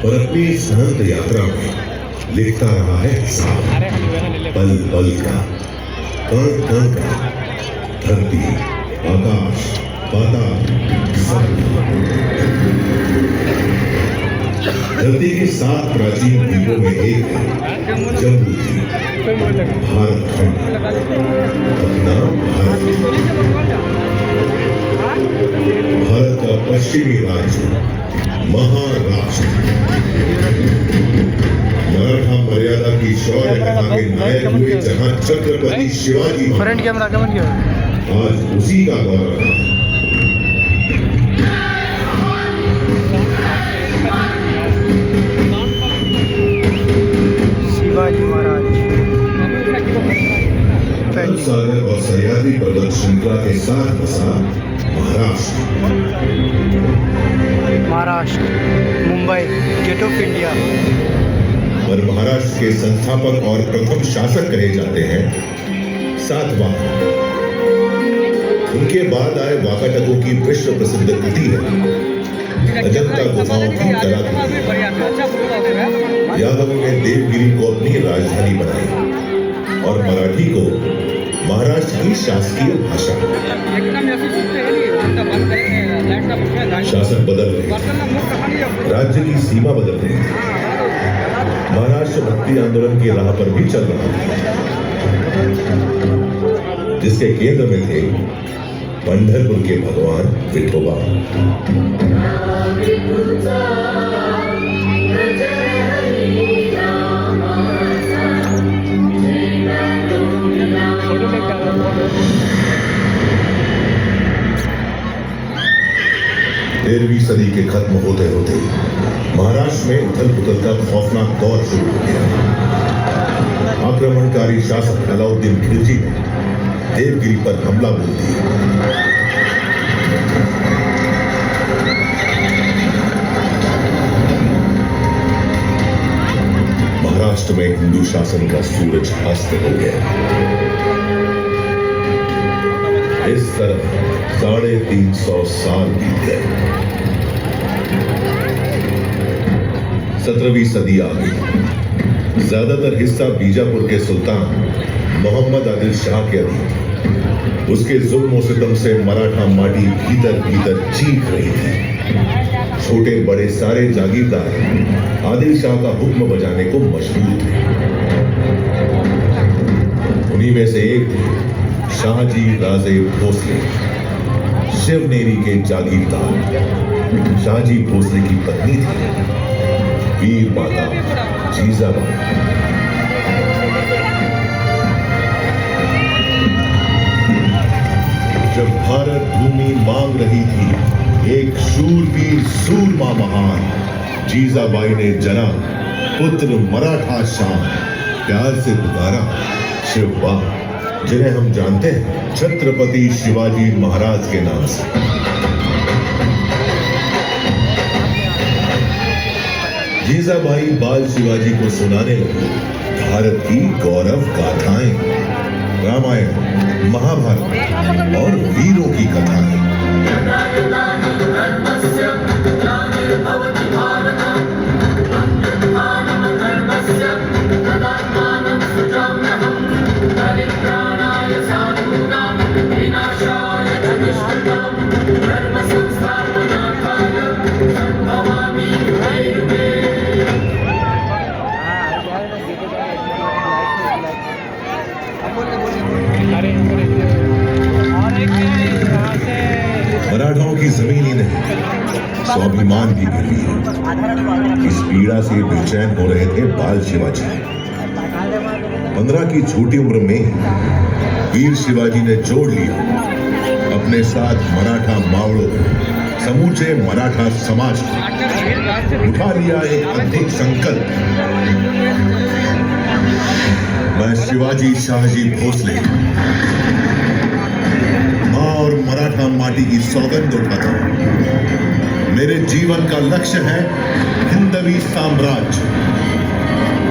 पर अपनी इस अनंत यात्रा में लिखता रहा है हिसाब, पल पल का, कण कण का, धरती, आकाश, पाताल, धरती के 7 प्राचीन द्वीपों में एक है जम्बूद्वीप, भारत खंड, अपना भारत। भारत का पश्चिमी राज्य महाराष्ट्र, मराठा मर्यादा की शौर्य कथा के नायक हुए जहां छत्रपति शिवाजी आज उसी का गौरव है। शिवाजी महाराज सागर और सह्याद्री पर्वत श्रृंखला के साथ बसा Maharashtra, Mumbai, gate of India. पर महाराष्ट्र के संस्थापक और प्रथम शासक कहे जाते हैं सातवाहन। उनके बाद आए वाकाटकों की विश्व प्रसिद्ध कृति है अजंता गुफाओं की कलाकृति। यादवों ने देवगिरी को अपनी राजधानी बनाई और मराठी को महाराष्ट्र की शासकीय भाषा। शासक बदल रहे, राज्य की सीमा बदल रही, महाराष्ट्र भक्ति आंदोलन की राह पर भी चल रहा था, जिसके केंद्र में थे पंढरपुर के भगवान विठोबा। तेरहवीं सदी के खत्म होते होते महाराष्ट्र में उथल पुथल का खौफनाक दौर शुरू हो गया। आक्रमणकारी शासक अलाउद्दीन खिलजी ने देवगिरी पर हमला बोल दिया। महाराष्ट्र में हिंदू शासन का सूरज अस्त हो गया। इस तरह 350 साल बीत गए। 17वीं सदी आ गई। ज्यादातर हिस्सा बीजापुर के सुल्तान मोहम्मद आदिल शाह के अधीन। उसके जुल्म सितम से मराठा माटी भीतर भीतर चीख रही थी। छोटे बड़े सारे जागीरदार आदिल शाह का हुक्म बजाने को मजबूर थे। उन्हीं में से एक थे शाहजी राजे भोसले, शिवनेरी के जागीरदार। शाहजी भोसले की पत्नी थी वीर माता जीजाबाई। जब भारत भूमि मांग रही थी एक शूरवीर सूरमा महान, जीजाबाई ने जना पुत्र मराठा शान प्यार से पुकारा शिवबा, जिन्हें हम जानते हैं छत्रपति शिवाजी महाराज के नाम से। जीजाबाई बाल शिवाजी को सुनाने लगी भारत की गौरव गाथाएं, रामायण, महाभारत और वीरों की कथाएं। मराठाओं की जमीन ही नहीं, स्वाभिमान भी गिरी है। इस पीड़ा से बेचैन हो रहे थे बाल शिवाजी। 15 की छोटी उम्र में वीर शिवाजी ने जोड़ लिया अपने साथ मराठा मावड़ों, समूचे मराठा समाज को। उठा लिया एक अद्भुत संकल्प, मैं शिवाजी शाहजी भोसले और मराठा माटी की सौगंध उठाता हूं। मेरे जीवन का लक्ष्य है हिंदवी साम्राज्य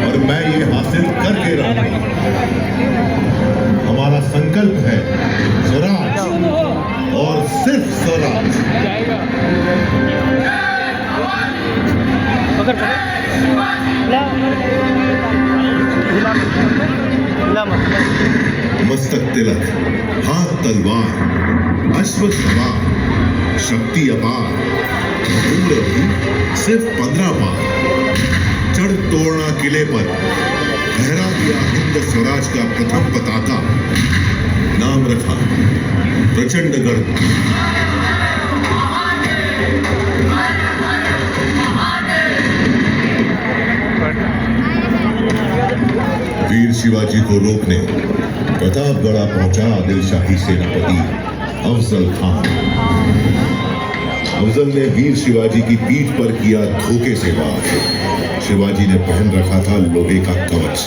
और मैं ये हासिल करके रहूंगा। हमारा संकल्प है स्वराज और सिर्फ स्वराज। मस्तक तिलक, हाथ तलवार, अश्व सवार, शक्ति अपार, उम्र भी सिर्फ 15 पार। चढ़ तोड़ना किले पर, फहरा दिया हिंद स्वराज का प्रथम पताका। नाम रखा प्रचंडगढ़। वीर शिवाजी को रोकने प्रतापगढ़ पहुंचा आदिल शाही सेनापति अफजल खान। अफजल ने वीर शिवाजी की पीठ पर किया धोखे से वार। शिवाजी ने पहन रखा था लोहे का कवच,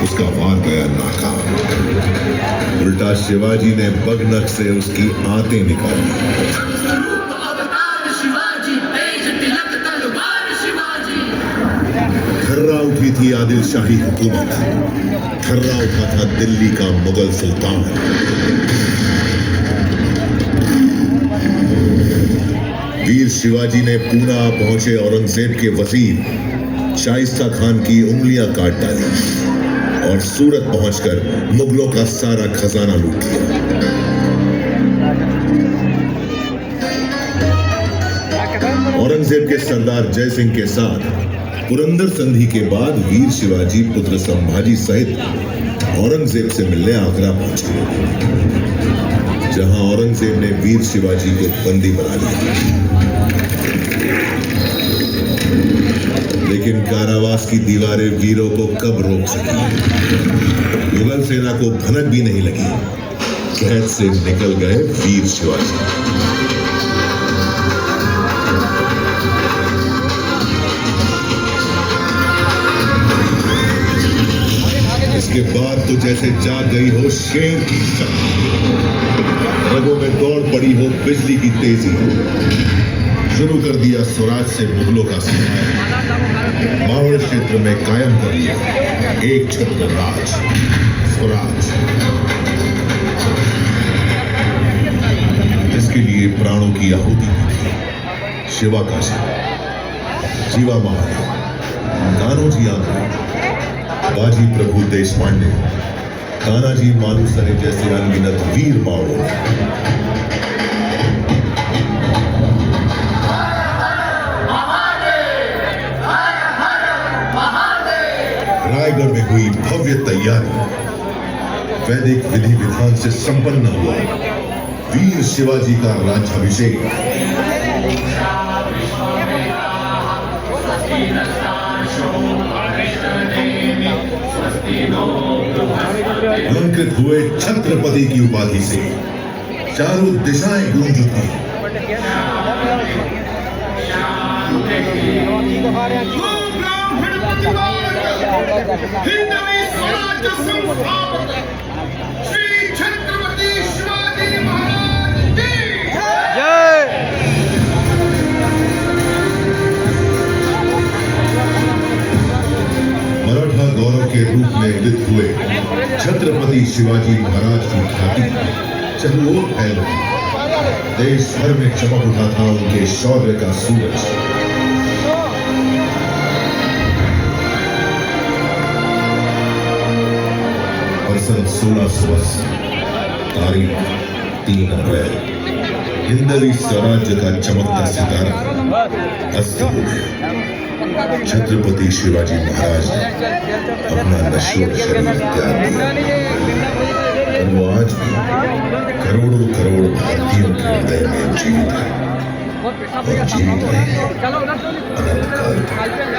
उसका वार गया नाकाम। उल्टा शिवाजी ने बगनक से उसकी आंतें निकाली। थर्रा उठी थी आदिल शाही हुकूमत, थर्रा उठा था दिल्ली का मुगल सुल्तान। वीर शिवाजी ने पूना पहुंचे औरंगजेब के वजीर शाइस्ता खान की उंगलियां काट डाली और सूरत पहुंचकर मुगलों का सारा खजाना लूट लिया। औरंगजेब के सरदार जय सिंह के साथ पुरंदर संधि के बाद वीर शिवाजी पुत्र संभाजी सहित औरंगजेब से मिलने आगरा पहुंचे, जहां औरंगजेब ने वीर शिवाजी को बंदी बना लिया। लेकिन कारावास की दीवारें वीरों को कब रोक सकी। मुगल सेना को भनक भी नहीं लगी। कैद से निकल गए वीर शिवाजी। इसके बाद तो जैसे जाग गई हो शेर की शक्ति, रगों में दौड़ पड़ी हो बिजली की तेजी। शुरू कर दिया स्वराज से मुगलों का सिपाही। मावड़ क्षेत्र में कायम कर लिया एक छत्र राज, स्वराज। इसके लिए प्राणों की आहुति दी। शिवा काशी, जीवा महाराज, कान्होजी आंध्र, बाजी प्रभु देश पांडे, तानाजी मालुसरे जैसे अनगिनत वीर मावड़ों। रायगढ़ में हुई भव्य तैयारी। वैदिक विधि विधान से संपन्न हुआ वीर शिवाजी का राज्याभिषेक। अलंकृत हुए छत्रपति की उपाधि से चारों दिशाएं गूंज उठी। श्री छत्रपति शिवाजी महाराज की जय। मराठा गौरव के रूप में उदित हुए छत्रपति शिवाजी महाराज की ख्याति चहुओर फैल गई। देश भर में चमक उठा था उनके शौर्य का सूरज। सन 1680, तारीख 3 अप्रैल, हिंदवी स्वराज्य का चमकता सितारा अस्त हो गया। छत्रपति शिवाजी महाराज ने अपना नश्वर शरीर त्याग दिया, और वो आज भी करोड़ों करोड़ भारतीयों के हृदय में जीवित है और जीवित रहेंगे अनंत काल तक।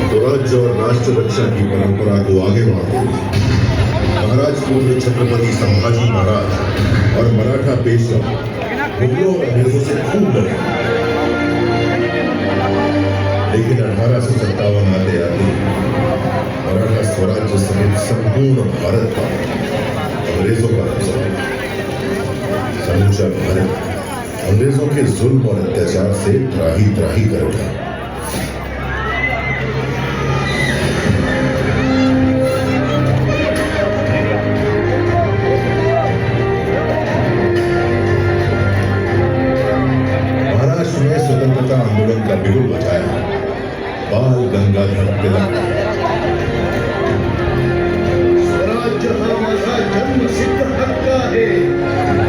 स्वराज्य और राष्ट्र रक्षा की परंपरा को आगे बढ़ाते हुए महाराज पूर्व छत्रपति संभाजी महाराज और मराठा पेशवा मुगलों और अंग्रेजों से खूब लड़े। लेकिन 1857 आते आते मराठा स्वराज्य समेत संपूर्ण भारत का अंग्रेजों का कब्जा। समूचा भारत अंग्रेजों के जुल्म और अत्याचार से त्राही त्राही कर उठा। बिगुल बजाया, बाल गंगाधर तिलक। स्वराज्य हा माझा जन्मसिद्ध हक्क आहे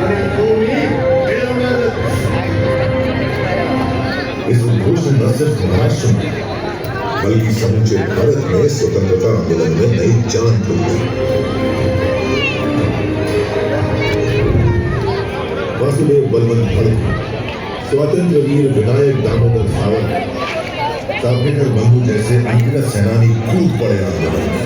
आणि तो मी मिळवणारच. इस उद्घोष न सिर्फ महाराष्ट्र में बल्कि समूचे भारत में स्वतंत्रता आंदोलन में नई जान फूल गई। वासुदेव बलवंत फड़के, स्वतंत्र वीर विनायक दामोदर सावरकर, सावरकर बंधु जैसे अनगिनत सेनानी कूद पड़े आंदोलन में।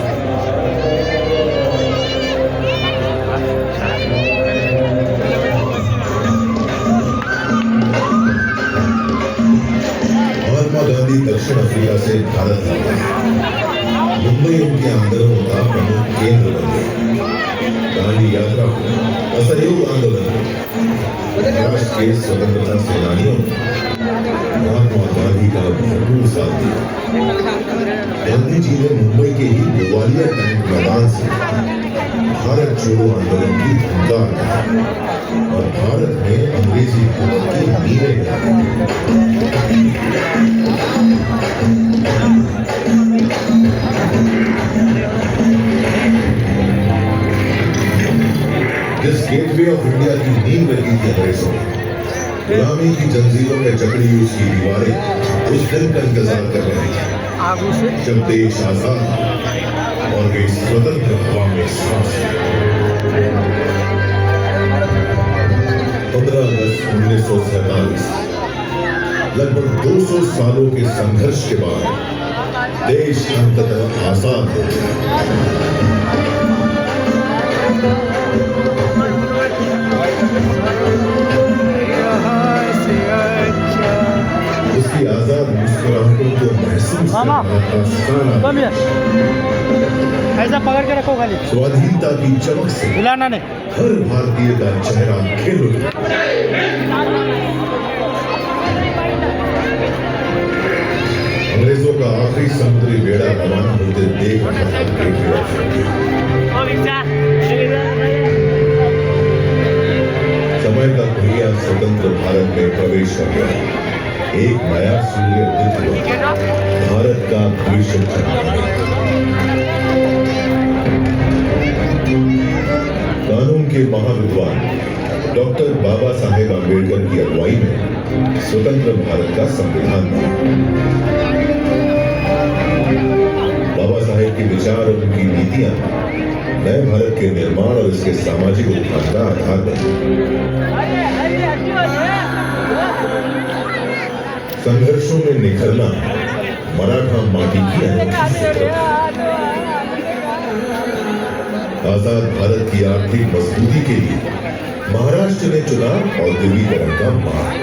महात्मा गांधी दक्षिण अफ्रीका से भारत आ गए। मुंबई उनके आंदोलनों का प्रमुख केंद्र बन गई। गांधी यात्रा को, असहयोग आंदोलन को राष्ट्र के स्वतंत्रता सेनानियों ने महात्मा गांधी का भरपूर साथ दिया। गांधी जी ने मुंबई के ही गोवालिया टैंक मैदान से भारत छोड़ो आंदोलन की हुंकार दी और भारत में अंग्रेजी हुकूमत की नींवें गाड़ी। जिस गेटवे ऑफ इंडिया की नींव रखी थी अंग्रेजों ने, गुलामी की जंजीरों में जकड़ी हुई उसकी दीवारें उस दिन का इंतजार कर रही थी जब देश आजाद और वे स्वतंत्र हवा में सांस लें। 15 अगस्त 1947, लगभग 200 सालों के संघर्ष के बाद देश अंततः आजाद हो गया। उसकी आजाद मुस्कुराहटों को महसूस करना का सारा ऐसा पकड़ के रखो खाली, स्वाधीनता की चमक से हिलाना नहीं। हर भारतीय का चेहरा खिल उठा। अंग्रेजों का आखिरी समुद्री बेड़ा रवाना होते देख समय का पहिया स्वतंत्र भारत में प्रवेश कर गया। एक नया सूर्य उदित हुआ, भारत का भविष्य चमका। कानून के महाविद्वान डॉक्टर बाबा साहेब आम्बेडकर की अगुवाई में स्वतंत्र भारत का संविधान बना। बाबा साहेब के विचार और उनकी नीतियां नए भारत के निर्माण और इसके सामाजिक उत्थान का आधार बनी। संघर्षों में निखरना मराठा माटी की अनोखी फितरत है। आजाद भारत की आर्थिक मजबूती के लिए महाराष्ट्र ने चुना औद्योगिकरण का मार्ग।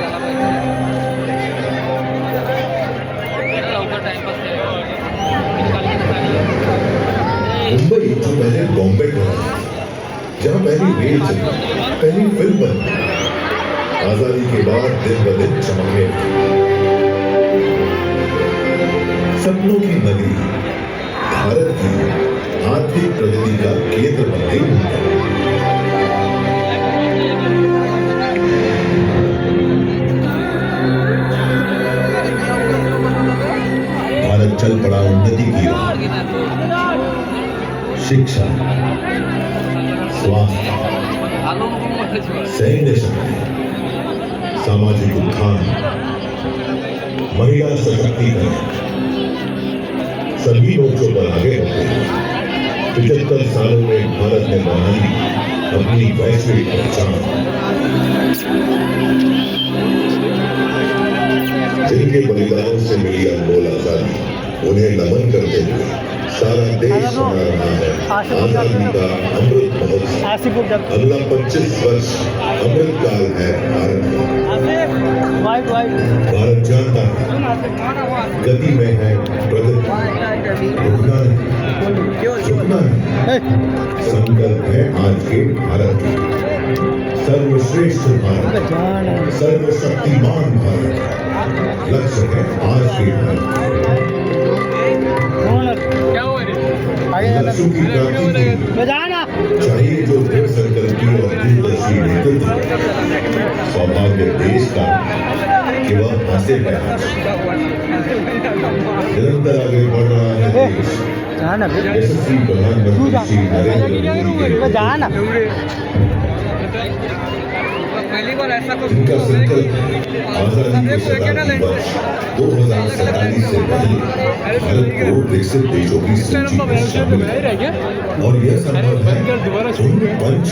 मुंबई जो पहले बॉम्बे था, जहां पहली रेल चली, पहली फिल्म बनी, आजादी के बाद दिन ब दिन चमकने लगी। सपनों की नगरी भारत की आर्थिक प्रगति का केंद्र बन गई मुंबई। भारत चल पड़ा उन्नति की राह। शिक्षा, स्वास्थ्य, सैन्य शक्ति, सामाजिक उत्थान, महिला सशक्तिकरण, सभी मोर्चों पर आगे बढ़े। 75 सालों में भारत ने बना ली अपनी वैश्विक पहचान। जिनके बलिदानों से मिली अनमोल आजादी, उन्हें नमन करते हुए सारा देश मना रहा है आजादी का अमृत महोत्सव। अगला 25 वर्ष अमृत काल है भारत का। भारत जानता है गति में है प्रगति, रुकना नहीं, झुकना नहीं। संकल्प है आज के भारत की सर्वश्रेष्ठ भारत, सर्वशक्तिमान भारत। लक्ष्य है आज के भारत। लक्ष्यों की प्राप्ति के लिए चाहिए जो दृढ़ संकल्पी और दूरदर्शी नेतृत्व, सौभाग्य देश का कि वह हासिल है आज। निरंतर आगे बढ़ रहा है देश। जा ना बे। यशस्वी प्रधानमंत्री श्री नरेंद्र मोदी तो जा ना। जिनका संकल्प है आजादी के शताब्दी वर्ष 2047 से पहले भारत को विकसित देशों की सूची में शामिल करना। और यह संभव है उन पंच